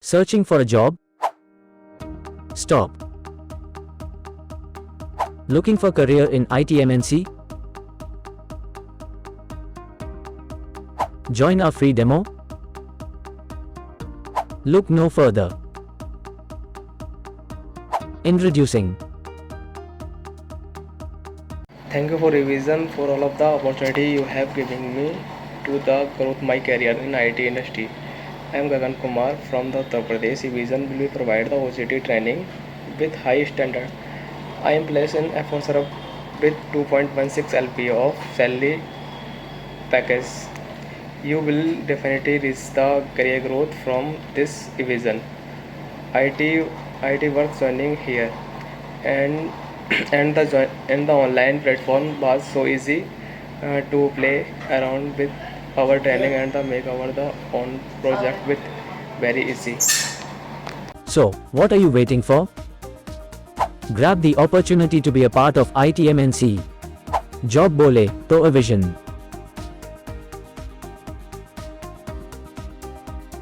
Searching for a job? Stop. Looking for career in IT MNC? Join our free demo? Look no further. Introducing. Thank you for Evision for all of the opportunity you have given me to the growth my career in IT industry. I am Gagan Kumar from the Uttar Pradesh. Evision will provide the OJT training with high standard. I am placed in Aforeserve with 2.16 LPA of salary package. You will definitely reach the career growth from this Evision. IT work joining here, and the online platform was so easy to play around with our training and make our the own project with very easy. So, what are you waiting for? Grab the opportunity to be a part of IT MNC. Job bole to Evision.